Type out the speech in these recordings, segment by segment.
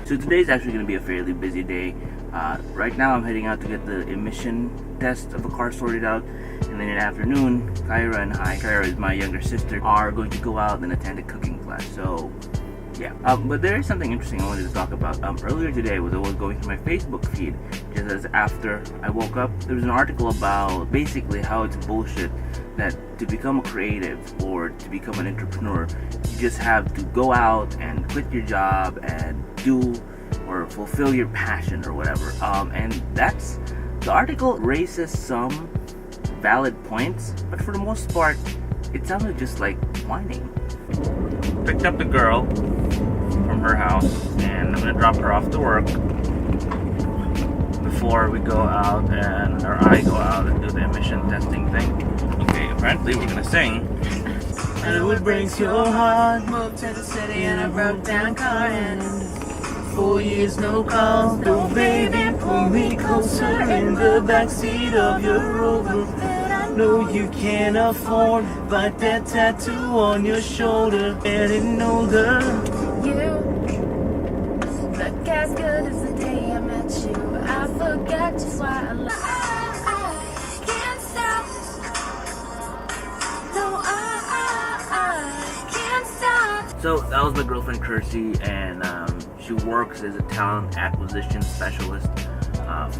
So today's actually going to be a fairly busy day. Right now I'm heading out to get the emission test of a car sorted out, and then in the afternoon, Kyra and Kyra is my younger sister, are going to go out and attend a cooking class. So yeah, but there is something interesting I wanted to talk about. Earlier today, as I was going through my Facebook feed, just as after I woke up, there was an article about basically how it's bullshit that to become a creative or to become an entrepreneur, you just have to go out and quit your job and do or fulfill your passion or whatever. And that's, the article raises some valid points, but for the most part, it sounded just like whining. Picked up the girl from her house, and I'm gonna drop her off to work before we go out or I go out and do the emission testing thing. Okay, apparently we're gonna sing. And it would break your heart. Moved to the city in a broke down car, and 4 years no calls. No baby, pull me closer in the backseat of your Rover that I know you can't afford, but that tattoo on your shoulder, getting older. You look as good as the day I met you. I forgot just why I can't stop. No, I can't stop. So that was my girlfriend Kirsty, and she works as a talent acquisition specialist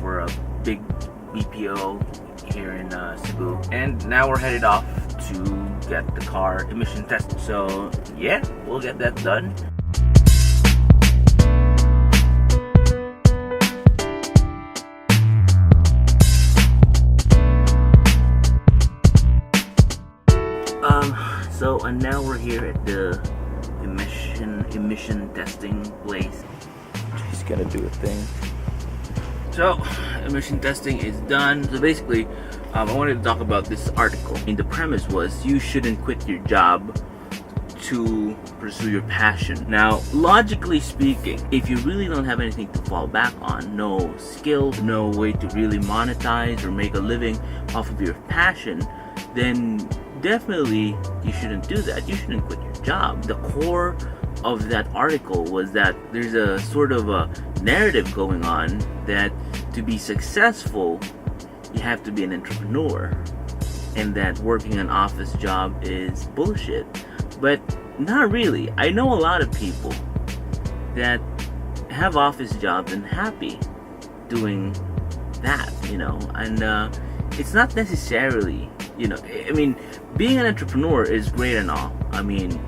for a big BPO here in Cebu. And now we're headed off to get the car emission tested. So yeah, we'll get that done. And now we're here at the emission testing place. She's gonna do a thing. So emission testing is done. So basically, I wanted to talk about this article. And the premise was you shouldn't quit your job to pursue your passion. Now, logically speaking, if you really don't have anything to fall back on, no skills, no way to really monetize or make a living off of your passion, then definitely you shouldn't do that. You shouldn't quit your job. The core of that article was that there's a sort of a narrative going on that to be successful, you have to be an entrepreneur, and that working an office job is bullshit. But not really. I know a lot of people that have office jobs and happy doing that, and it's not necessarily, I mean, being an entrepreneur is great and all. I mean,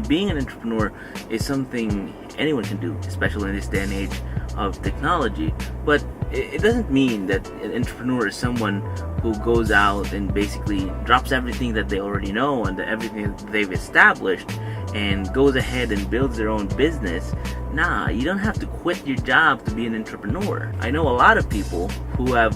being an entrepreneur is something anyone can do, especially in this day and age of technology. But it doesn't mean that an entrepreneur is someone who goes out and basically drops everything that they already know and everything that they've established and goes ahead and builds their own business. Nah, you don't have to quit your job to be an entrepreneur. I know a lot of people who are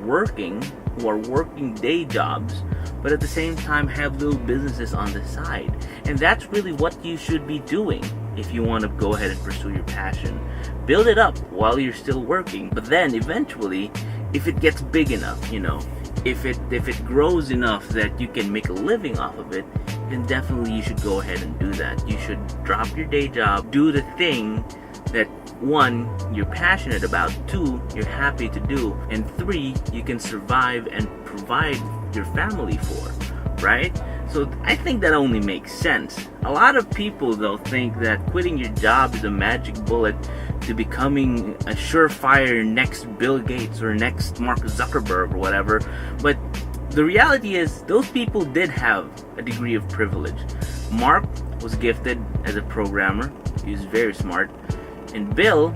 working day jobs, but at the same time have little businesses on the side. And that's really what you should be doing if you want to go ahead and pursue your passion. Build it up while you're still working, but then eventually, if it gets big enough, if it grows enough that you can make a living off of it, then definitely you should go ahead and do that. You should drop your day job, do the thing that, one, you're passionate about, two, you're happy to do, and three, you can survive and provide your family for, right? So I think that only makes sense. A lot of people, though, think that quitting your job is a magic bullet to becoming a surefire next Bill Gates or next Mark Zuckerberg or whatever. But the reality is, those people did have a degree of privilege. Mark was gifted as a programmer. He was very smart. And Bill,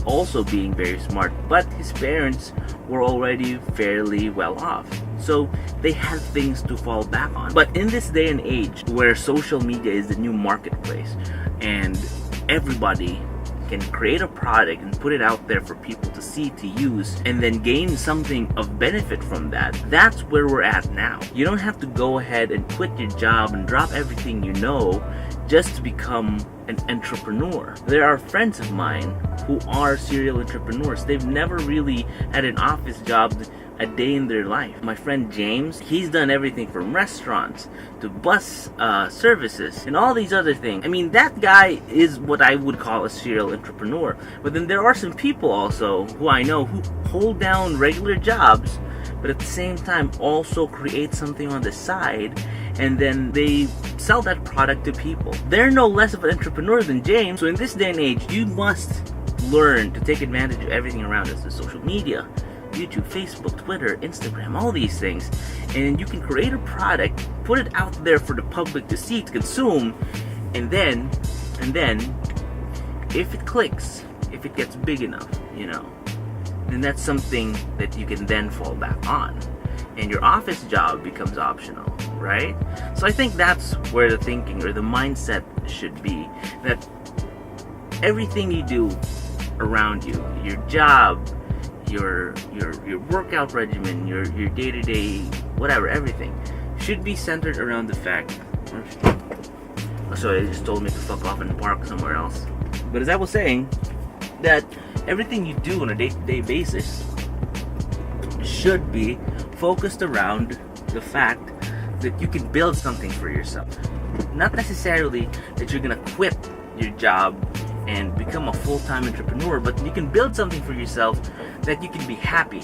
also being very smart, but his parents were already fairly well off. So they had things to fall back on. But in this day and age where social media is the new marketplace and everybody can create a product and put it out there for people to see, to use, and then gain something of benefit from that, that's where we're at now. You don't have to go ahead and quit your job and drop everything you know just to become an entrepreneur. There are friends of mine who are serial entrepreneurs. They've never really had an office job a day in their life. My friend James, he's done everything from restaurants to bus services and all these other things. I mean, that guy is what I would call a serial entrepreneur. But then there are some people also who I know who hold down regular jobs, but at the same time also create something on the side, and then they sell that product to people. They're no less of an entrepreneur than James. So in this day and age, you must learn to take advantage of everything around us, the social media, YouTube, Facebook, Twitter, Instagram, all these things. And you can create a product, put it out there for the public to see, to consume, and then if it clicks, if it gets big enough, you know, then that's something that you can then fall back on. And your office job becomes optional, right? So I think that's where the thinking or the mindset should be, that everything you do around you, your job, your workout regimen, your day-to-day whatever, everything should be centered around the fact. Sorry, they just told me to fuck off and park somewhere else. But as I was saying, that everything you do on a day-to-day basis should be focused around the fact that you can build something for yourself. Not necessarily that you're gonna quit your job and become a full-time entrepreneur, but you can build something for yourself that you can be happy.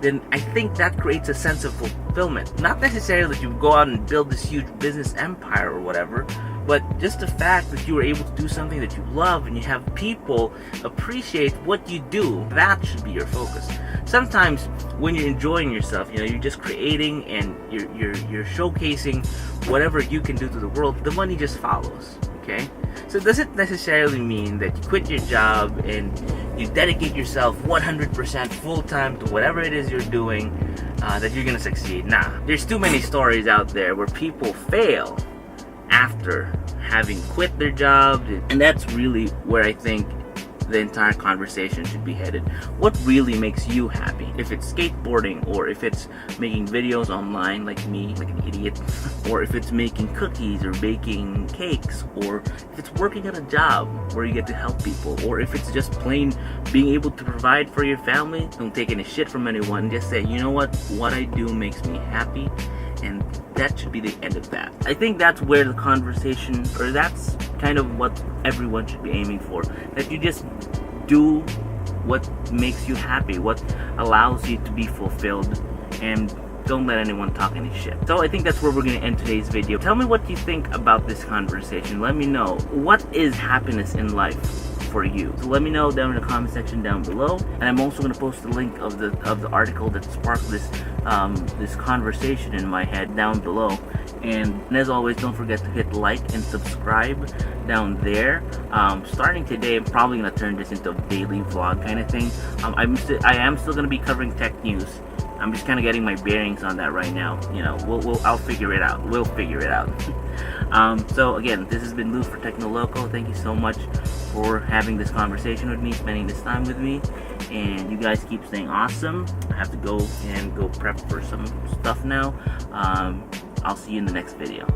Then I think that creates a sense of fulfillment. Not necessarily that you go out and build this huge business empire or whatever, but just the fact that you were able to do something that you love and you have people appreciate what you do, that should be your focus. Sometimes when you're enjoying yourself, you know, you're just creating and you're showcasing whatever you can do to the world, the money just follows, okay? So it doesn't necessarily mean that you quit your job and you dedicate yourself 100% full-time to whatever it is you're doing, that you're gonna succeed. Nah, there's too many stories out there where people fail after having quit their job, and that's really where I think the entire conversation should be headed. What really makes you happy? If it's skateboarding, or if it's making videos online like me, like an idiot, or if it's making cookies or baking cakes, or if it's working at a job where you get to help people, or if it's just plain being able to provide for your family, don't take any shit from anyone, just say, you know what I do makes me happy, and that should be the end of that. I think that's where the conversation, or that's kind of what everyone should be aiming for. That you just do what makes you happy, what allows you to be fulfilled, and don't let anyone talk any shit. So I think that's where we're going to end today's video. Tell me what you think about this conversation. Let me know, what is happiness in life for you? So let me know down in the comment section down below, and I'm also going to post the link of the article that sparked this conversation in my head down below. And as always, don't forget to hit like and subscribe down there. Starting today, I'm probably going to turn this into a daily vlog kind of thing. I am still going to be covering tech news. I'm just kind of getting my bearings on that right now. You know, I'll figure it out. We'll figure it out. So again, this has been Lou for Technoloco. Thank you so much for having this conversation with me, spending this time with me, and you guys keep staying awesome. I have to go prep for some stuff now. I'll see you in the next video.